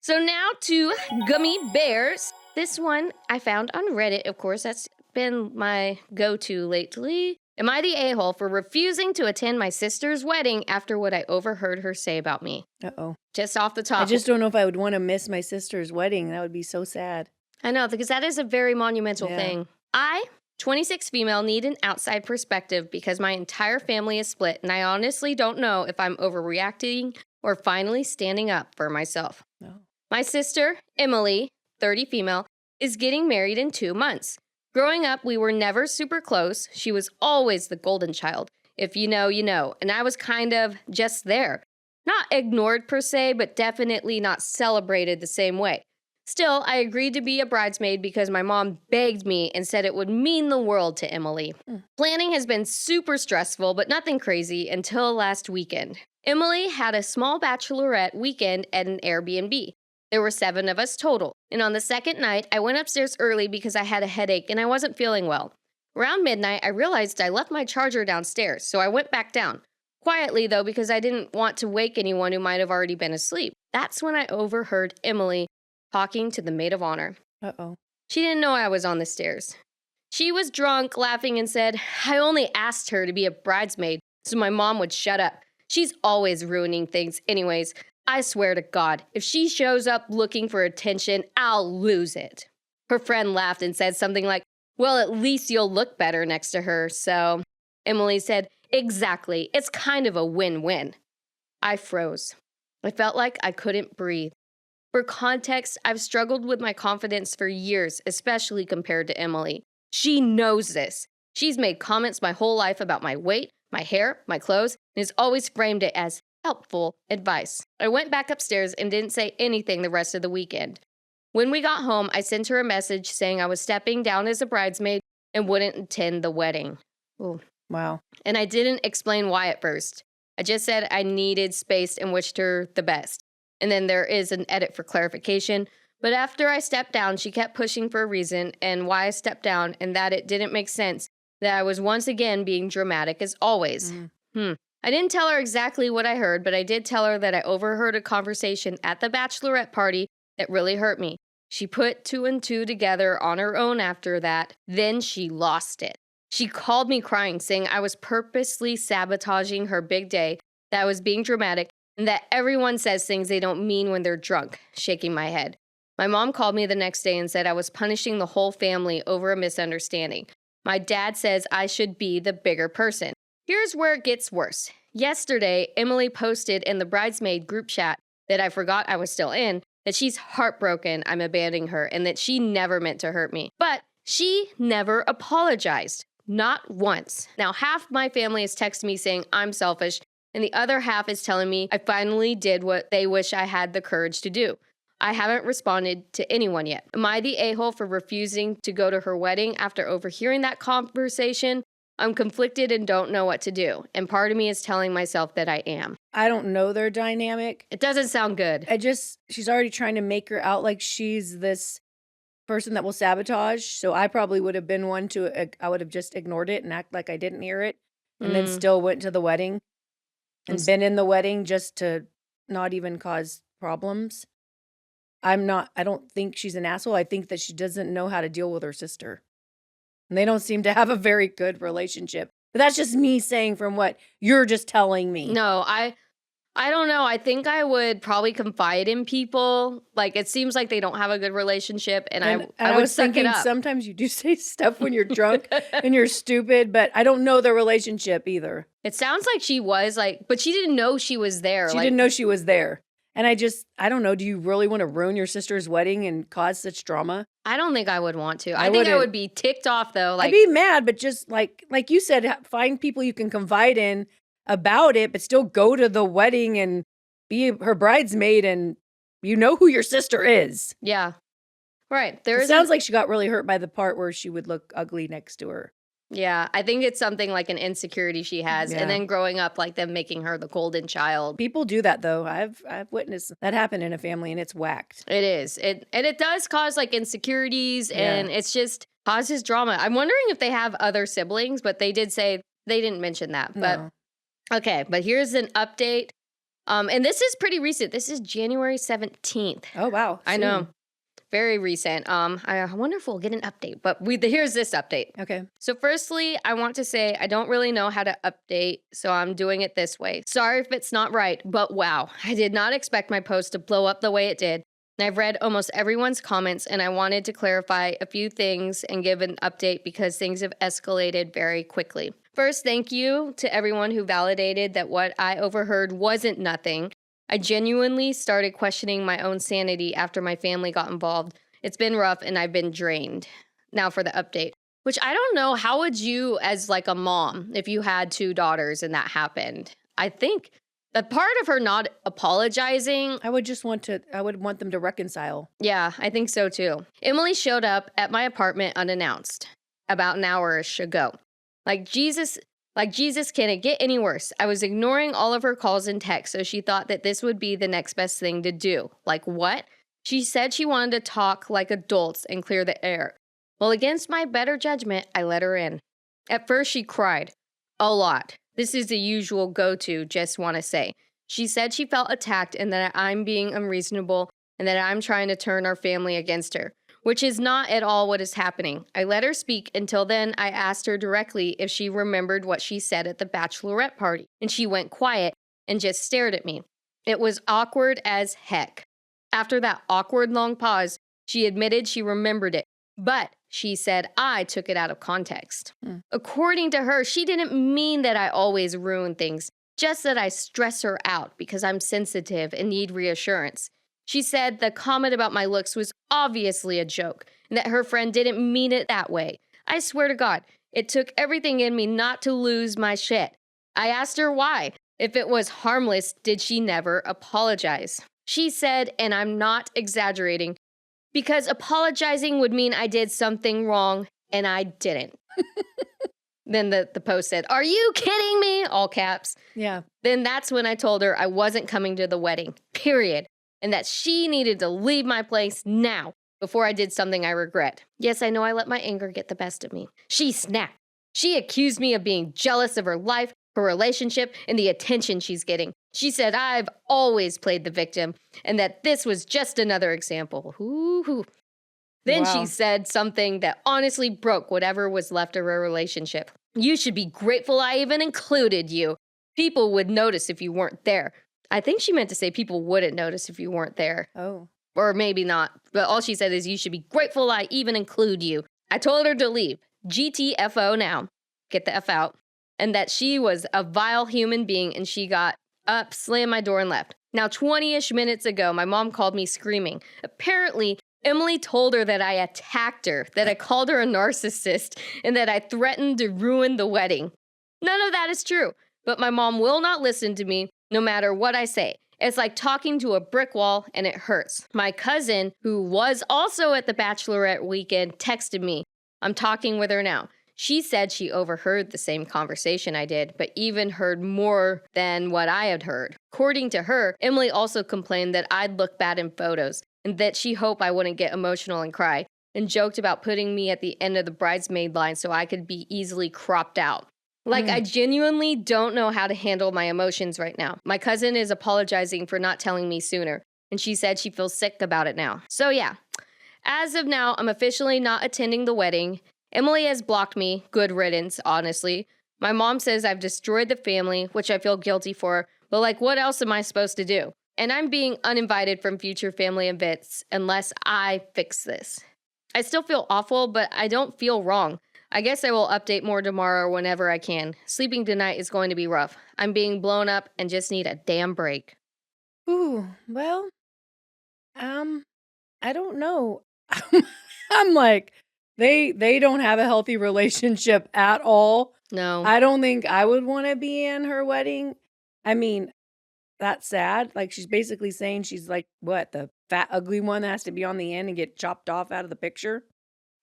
So now to Gummy Bears. This one I found on Reddit, of course. That's been my go-to lately. Am I the a-hole for refusing to attend my sister's wedding after what I overheard her say about me? Uh-oh. Just off the top. I just don't know if I would want to miss my sister's wedding. That would be so sad. I know, because that is a very monumental thing. I, 26 female, need an outside perspective because my entire family is split, and I honestly don't know if I'm overreacting or finally standing up for myself. No. My sister, Emily, 30 female, is getting married in 2 months. Growing up, we were never super close. She was always the golden child. If you know, you know. And I was kind of just there. Not ignored per se, but definitely not celebrated the same way. Still, I agreed to be a bridesmaid because my mom begged me and said it would mean the world to Emily. Planning has been super stressful, but nothing crazy until last weekend. Emily had a small bachelorette weekend at an Airbnb. There were 7 of us total, and on the second night, I went upstairs early because I had a headache and I wasn't feeling well. Around midnight, I realized I left my charger downstairs, so I went back down. Quietly, though, because I didn't want to wake anyone who might have already been asleep. That's when I overheard Emily talking to the maid of honor. Uh-oh. She didn't know I was on the stairs. She was drunk, laughing, and said, I only asked her to be a bridesmaid so my mom would shut up. She's always ruining things anyways. I swear to God, if she shows up looking for attention, I'll lose it. Her friend laughed and said something like, well, at least you'll look better next to her, so. Emily said, exactly, it's kind of a win-win. I froze. I felt like I couldn't breathe. For context, I've struggled with my confidence for years, especially compared to Emily. She knows this. She's made comments my whole life about my weight, my hair, my clothes, and has always framed it as helpful advice. I went back upstairs and didn't say anything the rest of the weekend. When we got home, I sent her a message saying I was stepping down as a bridesmaid and wouldn't attend the wedding. Ooh. Wow. And I didn't explain why at first. I just said I needed space and wished her the best. And then there is an edit for clarification. But after I stepped down, she kept pushing for a reason and why I stepped down and that it didn't make sense, that I was once again being dramatic as always. I didn't tell her exactly what I heard, but I did tell her that I overheard a conversation at the bachelorette party that really hurt me. She put 2 and 2 together on her own after that. Then she lost it. She called me crying, saying I was purposely sabotaging her big day, that I was being dramatic, and that everyone says things they don't mean when they're drunk, shaking my head. My mom called me the next day and said I was punishing the whole family over a misunderstanding. My dad says I should be the bigger person. Here's where it gets worse. Yesterday, Emily posted in the bridesmaid group chat that I forgot I was still in, that she's heartbroken I'm abandoning her and that she never meant to hurt me. But she never apologized. Not once. Now, half my family has texted me saying I'm selfish, and the other half is telling me I finally did what they wish I had the courage to do. I haven't responded to anyone yet. Am I the a-hole for refusing to go to her wedding after overhearing that conversation? I'm conflicted and don't know what to do, and part of me is telling myself that I am. I don't know their dynamic. It doesn't sound good. She's already trying to make her out like she's this person that will sabotage, so I probably would have been one to, I would have just ignored it and act like I didn't hear it, and then still went to the wedding and been in the wedding just to not even cause problems. I don't think she's an asshole. I think that she doesn't know how to deal with her sister. And they don't seem to have a very good relationship. But that's just me saying from what you're just telling me. No, I don't know. I think I would probably confide in people. Like, it seems like they don't have a good relationship, and I would was suck thinking it up. sometimes you do say stuff when you're drunk and you're stupid, but I don't know their relationship either. It sounds like she was like, but she didn't know she was there. She didn't know she was there. And I don't know, do you really want to ruin your sister's wedding and cause such drama? I don't think I would want to. I think I would be ticked off, though. I'd be mad, but just like you said, find people you can confide in about it, but still go to the wedding and be her bridesmaid, and you know who your sister is. Yeah. Right. It sounds like she got really hurt by the part where she would look ugly next to her. Yeah, I think it's something like an insecurity she has, and then growing up, like them making her the golden child. People do that, though. I've witnessed that happen in a family, and it's whacked. It is. And it does cause like insecurities, and it's just causes drama. I'm wondering if they have other siblings, but they did say they didn't mention that. But okay, but here's an update And this is pretty recent. This is January 17th. Oh, wow. I know. Very recent. I wonder if we'll get an update, but here's this update. Okay. So firstly, I want to say I don't really know how to update, so I'm doing it this way. Sorry if it's not right, but wow, I did not expect my post to blow up the way it did. And I've read almost everyone's comments, and I wanted to clarify a few things and give an update because things have escalated very quickly. First, thank you to everyone who validated that what I overheard wasn't nothing. I genuinely started questioning my own sanity after my family got involved. It's been rough and I've been drained. Now for the update, which I don't know, how would you as like a mom, if you had 2 daughters and that happened? I think the part of her not apologizing, I would want them to reconcile. yeah, I think so too. Emily showed up at my apartment unannounced about an hour-ish ago. Like Jesus, can it get any worse? I was ignoring all of her calls and texts, so she thought that this would be the next best thing to do. Like what? She said she wanted to talk like adults and clear the air. Well, against my better judgment, I let her in. At first, she cried. A lot. This is the usual go-to, just want to say. She said she felt attacked and that I'm being unreasonable and that I'm trying to turn our family against her, which is not at all what is happening. I let her speak. Until then, I asked her directly if she remembered what she said at the bachelorette party, and she went quiet and just stared at me. It was awkward as heck. After that awkward long pause, she admitted she remembered it, but she said I took it out of context. According to her, she didn't mean that I always ruin things, just that I stress her out because I'm sensitive and need reassurance. She said the comment about my looks was obviously a joke and that her friend didn't mean it that way. I swear to God, it took everything in me not to lose my shit. I asked her why. If it was harmless, did she never apologize? She said, and I'm not exaggerating, because apologizing would mean I did something wrong, and I didn't. Then the post said, "Are you kidding me?" All caps. Yeah. Then that's when I told her I wasn't coming to the wedding, period, and that she needed to leave my place now before I did something I regret. Yes, I know I let my anger get the best of me. She snapped. She accused me of being jealous of her life, her relationship, and the attention she's getting. She said I've always played the victim and that this was just another example. Ooh. Then Wow. she said something that honestly broke whatever was left of our relationship. You should be grateful I even included you. People would notice if you weren't there. I think she meant to say people wouldn't notice if you weren't there. Oh. Or maybe not. But all she said is you should be grateful I even include you. I told her to leave. GTFO now. Get the F out. And that she was a vile human being and she got up, slammed my door, and left. Now, 20-ish minutes ago, my mom called me screaming. Apparently, Emily told her that I attacked her, that I called her a narcissist, and that I threatened to ruin the wedding. None of that is true, but my mom will not listen to me no matter what I say. It's like talking to a brick wall and it hurts. My cousin, who was also at the bachelorette weekend, texted me. I'm talking with her now. She said she overheard the same conversation I did, but even heard more than what I had heard. According to her, Emily also complained that I'd look bad in photos and that she hoped I wouldn't get emotional and cry, and joked about putting me at the end of the bridesmaid line so I could be easily cropped out. Like, I genuinely don't know how to handle my emotions right now. My cousin is apologizing for not telling me sooner, and she said she feels sick about it now. So yeah, as of now, I'm officially not attending the wedding. Emily has blocked me. Good riddance, honestly. My mom says I've destroyed the family, which I feel guilty for, but like, what else am I supposed to do? And I'm being uninvited from future family events unless I fix this. I still feel awful, but I don't feel wrong. I guess I will update more tomorrow or whenever I can. Sleeping tonight is going to be rough. I'm being blown up and just need a damn break. Ooh, well, I don't know. I'm like, they don't have a healthy relationship at all. No. I don't think I would want to be in her wedding. I mean, that's sad. Like, she's basically saying she's like, what, the fat, ugly one that has to be on the end and get chopped off out of the picture?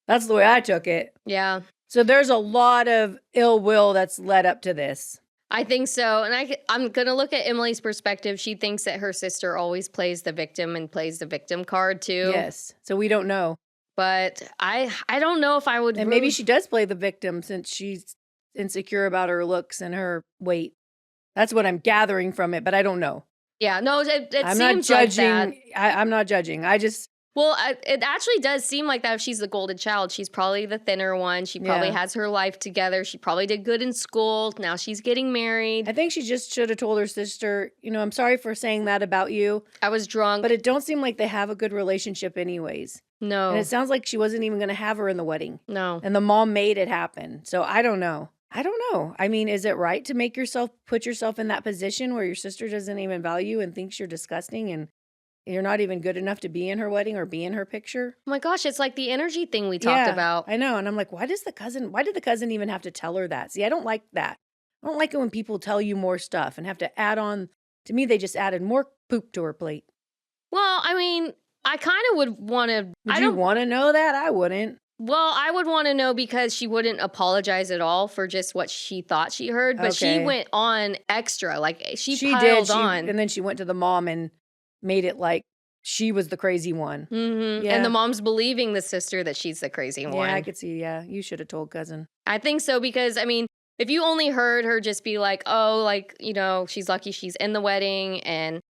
That's the way I took it. Yeah. So there's a lot of ill will that's led up to this. I think so. And I'm going to look at Emily's perspective. She thinks that her sister always plays the victim and plays the victim card too. Yes. So we don't know. But I don't know if I would. And maybe she does play the victim since she's insecure about her looks and her weight. That's what I'm gathering from it, but I don't know. Yeah, no, it I'm not seems like that. judging. I'm not judging. Well, it actually does seem like that if she's the golden child. She's probably the thinner one. She probably Yeah. has her life together. She probably did good in school. Now she's getting married. I think she just should have told her sister, I'm sorry for saying that about you, I was drunk. but it don't seem like they have a good relationship anyways. No. And it sounds like she wasn't even going to have her in the wedding. No. And the mom made it happen. So I don't know. I mean, is it right to put yourself in that position where your sister doesn't even value and thinks you're disgusting and you're not even good enough to be in her wedding or be in her picture? Oh my gosh, it's like the energy thing we talked about. I know. And I'm like, why did the cousin even have to tell her that? See, I don't like that. I don't like it when people tell you more stuff and have to add on. To me, they just added more poop to her plate. Well, I mean, I kind of would want to. Would you want to know that? I wouldn't. Well, I would want to know because she wouldn't apologize at all for just what she thought she heard, but she went on extra. Like she piled on. And then she went to the mom and made it like she was the crazy one. Mm-hmm. Yeah. And the mom's believing the sister that she's the crazy one. Yeah, I could see. Yeah, you should have told cousin. I think so because, I mean, if you only heard her just be like, oh, like, she's lucky she's in the wedding and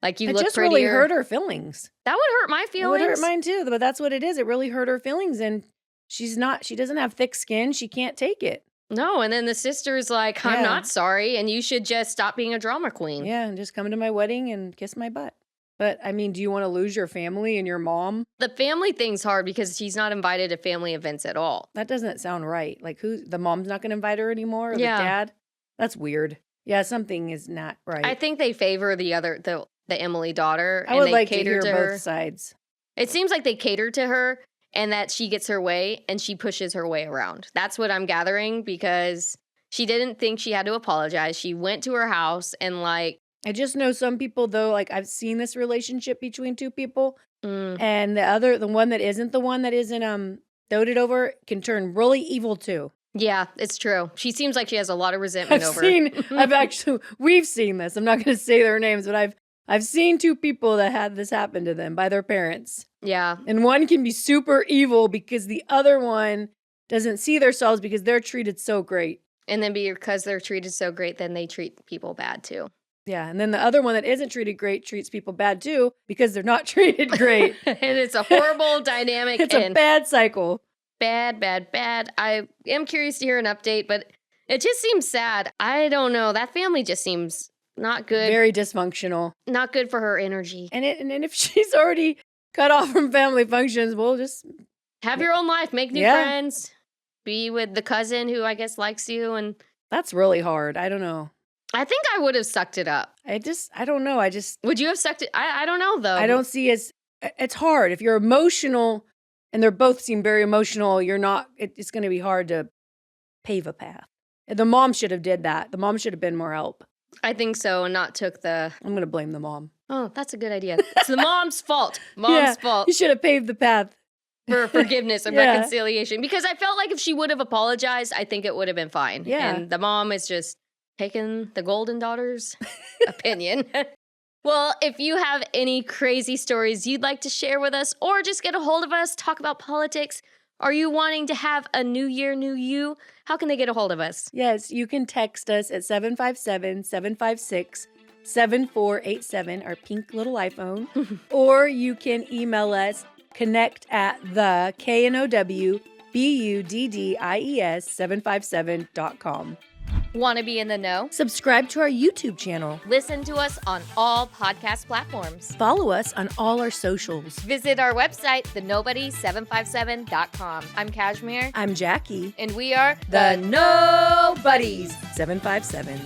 like you look just prettier. Really hurt her feelings. That would hurt my feelings. It would hurt mine too, but that's what it is. It really hurt her feelings and she doesn't have thick skin. She can't take it. No, and then the sister's like, I'm not sorry and you should just stop being a drama queen. Yeah, and just come to my wedding and kiss my butt. But, I mean, do you want to lose your family and your mom? The family thing's hard because she's not invited to family events at all. That doesn't sound right. Like, the mom's not going to invite her anymore? Or the Yeah. dad? That's weird. Yeah, something is not right. I think they favor the Emily daughter. I would they like to cater hear to both her. sides. It seems like they cater to her and that she gets her way and she pushes her way around. That's what I'm gathering because she didn't think she had to apologize. She went to her house and like, I just know some people, though, like I've seen this relationship between two people, and the one that isn't doted over can turn really evil too. yeah, it's true. She seems like she has a lot of resentment We've seen this. I'm not going to say their names, but I've seen two people that had this happen to them by their parents. Yeah. And one can be super evil because the other one doesn't see themselves because they're treated so great. And then because they're treated so great, then they treat people bad too. Yeah, and then the other one that isn't treated great treats people bad too because they're not treated great. And it's a horrible dynamic. It's a bad cycle. Bad, bad, bad. I am curious to hear an update, but it just seems sad. I don't know. That family just seems not good. Very dysfunctional. Not good for her energy. And if she's already cut off from family functions, we'll just have your own life, make new friends, be with the cousin who I guess likes you, and that's really hard. I don't know. I think I would have sucked it up. I don't know. Would you have sucked it? I don't know though. I don't see it's hard. If you're emotional and they both seem very emotional, it's going to be hard to pave a path. The mom should have did that. The mom should have been more help. I think so, and not took the... I'm going to blame the mom. Oh, that's a good idea. It's the mom's fault. Mom's fault. You should have paved the path. For forgiveness and reconciliation. Because I felt like if she would have apologized, I think it would have been fine. Yeah. And the mom is just taking the golden daughter's opinion. Well, if you have any crazy stories you'd like to share with us or just get a hold of us, talk about politics, are you wanting to have a new year, new you? How can they get a hold of us? Yes, you can text us at 757-756-7487, our pink little iPhone. Or you can email us, connect@KNOWBUDDIES757.com. Want to be in the know? Subscribe to our YouTube channel. Listen to us on all podcast platforms. Follow us on all our socials. Visit our website, thenobody757.com. I'm Kashmir. I'm Jackie. And we are the Nobodies 757.